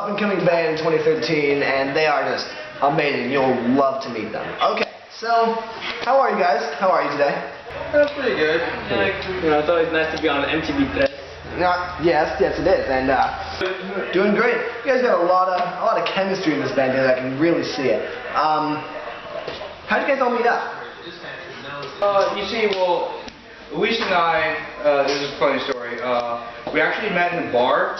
up-and-coming band in 2013, and they are just amazing. You'll love to meet them. Okay, so how are you guys? How are you today? That's pretty good. It's always nice to be on MTV Threads. Yes, it is, and doing great. You guys got a lot of chemistry in this band, and I can really see it. How did you guys all meet up? You see, well, Luis and I, this is a funny story, we actually met in a bar.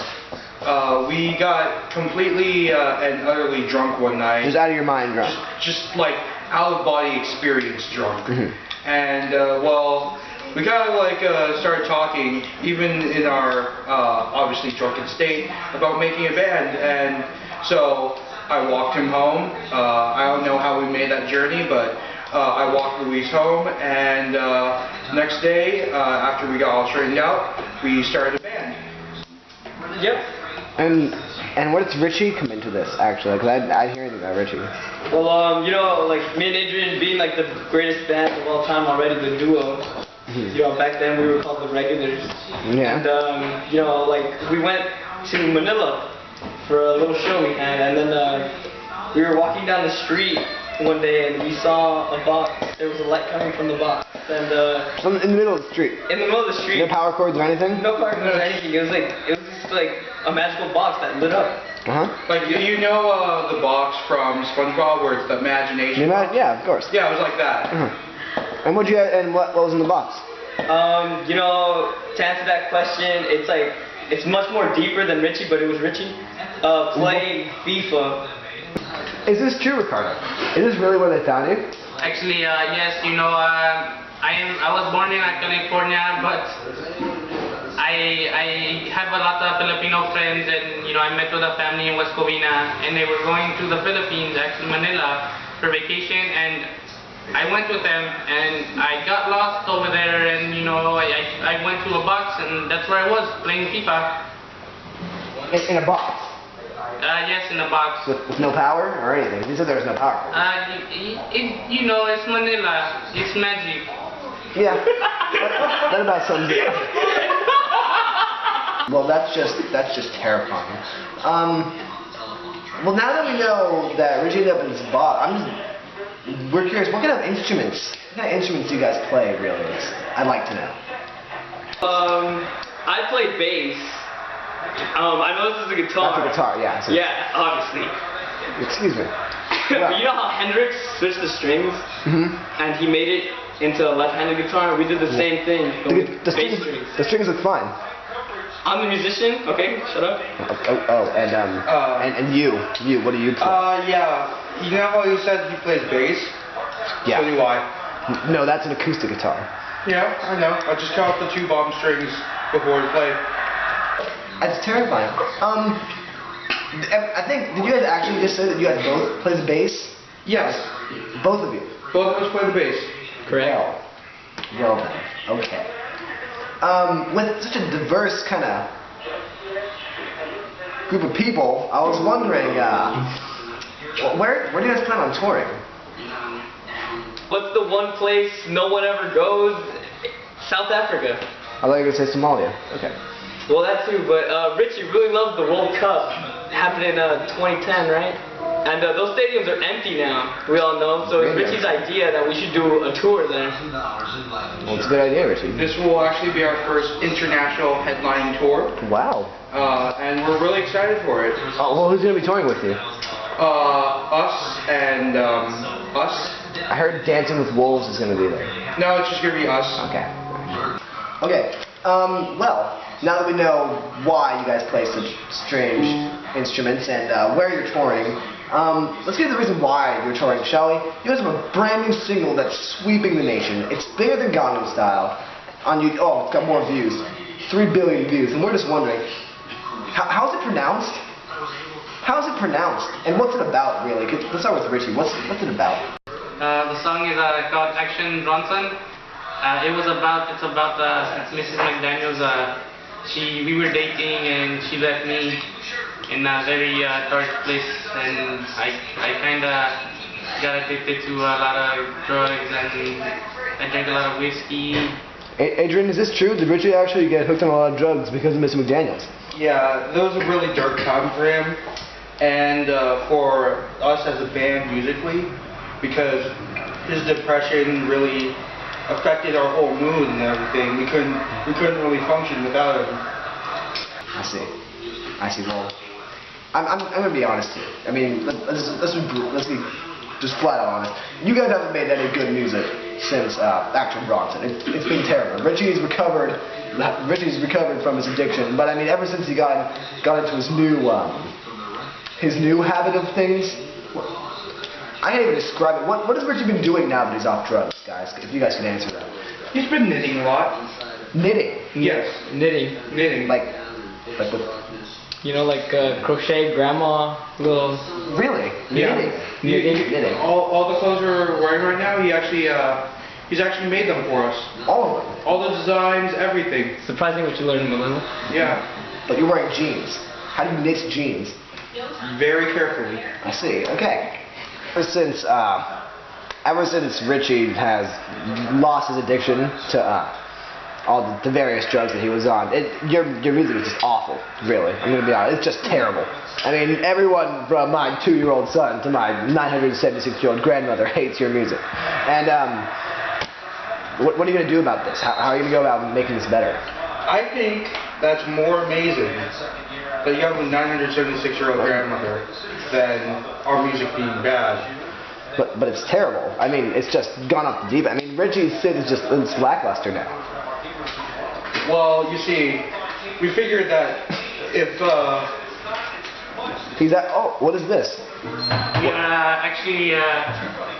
We got completely and utterly drunk one night. Just out of your mind drunk. Just like out-of-body experience drunk. And, well, we kind of like started talking, even in our obviously drunken state, about making a band. And so I walked him home. I don't know how we made that journey, but I walked Luis home, and next day, after we got all straightened out, we started a band. Yep. And what does Richie come into this, actually? Because I hear anything about Richie. Well, you know, like me and Adrian being like the greatest band of all time already, the duo. You know, back then we were called the Regulars. Yeah. And you know, like we went to Manila for a little show we had, and then we were walking down the street one day and we saw a box. There was a light coming from the box, and in the middle of the street. In the middle of the street. No power cords or anything? No power cords or anything. It was just like a magical box that lit up. Like, you know the box from SpongeBob where it's the imagination box? Yeah, of course. Yeah, it was like that. And what was in the box? You know, to answer that question, it's much more deeper than Richie, but it was Richie playing FIFA. Is this true, Ricardo? Is this really where they found you? Actually, yes. You know, I was born in California, but I have a lot of Filipino friends, and you know, I met with a family in West Covina, and they were going to the Philippines, actually Manila, for vacation, and I went with them, and I got lost over there, and you know, I went to a box, and that's where I was, playing FIFA. In a box? Yes, in a box. With no power or anything? You said there was no power. You know, it's Manila. It's magic. Yeah. That about sums it up. Well, that's just terrifying. Well, now that we know that Richie ended up in this box, we're curious. What kind of instruments do you guys play? Really, I'd like to know. I play bass. I know this is a guitar. That's a guitar, yeah. So yeah, obviously. Excuse me. But you know how Hendrix switched the strings, and he made it into a left-handed guitar? We did the same thing, but with bass strings. The strings look fine. I'm the musician. Okay, shut up. And you, what do you play? Yeah. You know how he said he plays bass? Yeah. So do I. No, that's an acoustic guitar. Yeah, I know. I just cut off the 2 bottom strings before we play. That's terrifying. I think, did you guys actually just say that you guys both play the bass? Yes. Both of you? Both of us play the bass. Correct. Well then, okay. With such a diverse kind of group of people, I was wondering, where do you guys plan on touring? What's the one place no one ever goes? South Africa. I thought you were going to say Somalia. Okay. Well, that too, but Richie really loves the World Cup. Happened in 2010, right? And those stadiums are empty now, we all know, so it's Richie's idea that we should do a tour there. Well, it's a good idea, Richie. This will actually be our first international headlining tour. Wow. And we're really excited for it. Oh, well, who's going to be touring with you? Us and us. I heard Dancing with Wolves is going to be there. No, it's just going to be us. Okay. Okay. Well, now that we know why you guys play such strange instruments and where you're touring, let's get to the reason why you're touring, shall we? You guys have a brand new single that's sweeping the nation. It's bigger than Gangnam Style. Oh, it's got more views. 3 billion views. And we're just wondering, how's it pronounced? How's it pronounced? And what's it about, really? Let's start with Richie. What's it about? The song is called Action Bronson. It's about Mrs. McDaniels. We were dating and she left me in a very dark place, and I kind of got addicted to a lot of drugs, and I drank a lot of whiskey. Adrian, is this true? Did Richie actually get hooked on a lot of drugs because of Mrs. McDaniels? Yeah, that was a really dark time for him. and for us as a band musically, because his depression really affected our whole mood and everything. We couldn't really function without him. I see. Well, I'm gonna be honest here. I mean, let's be just flat out honest. You guys haven't made any good music since Action Bronson. It's been terrible. Richie's recovered from his addiction, but I mean, ever since he got into his new habit of things, I can't even describe it. What has Richie been doing now that he's off drugs, guys? If you guys could answer that. He's been knitting a lot. Knitting. Yes. Knitting. Like with. You know, like crochet grandma little. Really? Yeah. Knitting. All the clothes we're wearing right now, he's actually made them for us. All of them. All the designs, everything. Surprising what you learned in Manila. Yeah. But you're wearing jeans. How do you knit jeans? Very carefully. I see. Okay. Ever since Richie has lost his addiction to all the various drugs that he was on, your music is just awful. Really, I'm gonna be honest. It's just terrible. I mean, everyone from my 2-year-old son to my 976-year-old grandmother hates your music. And what are you gonna do about this? How are you gonna go about making this better? I think that's more amazing that you have a 976-year-old grandmother than our music being bad. But it's terrible. I mean, it's just gone off the deep end. I mean, Richie's Sid is just it's lackluster now. Well, you see, we figured that if he's at what is this? We are actually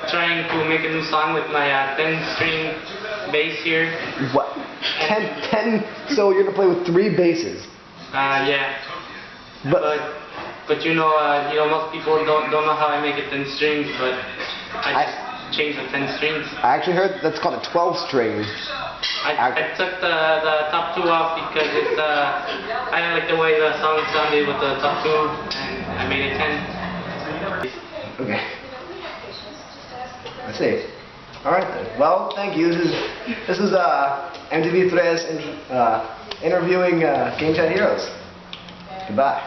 trying to make a new song with my 10-string bass here. What? 10? So you're gonna play with 3 basses? Yeah. But you know, most people don't know how I make it 10 strings, but I just changed the 10 strings. I actually heard that's called a 12-string. I took the top 2 off because it's I didn't like the way the song sounded with the top 2, and I made it 10. Okay. I see. All right then. Well, thank you. This is MTV3 interviewing Game Chat Heroes. Goodbye.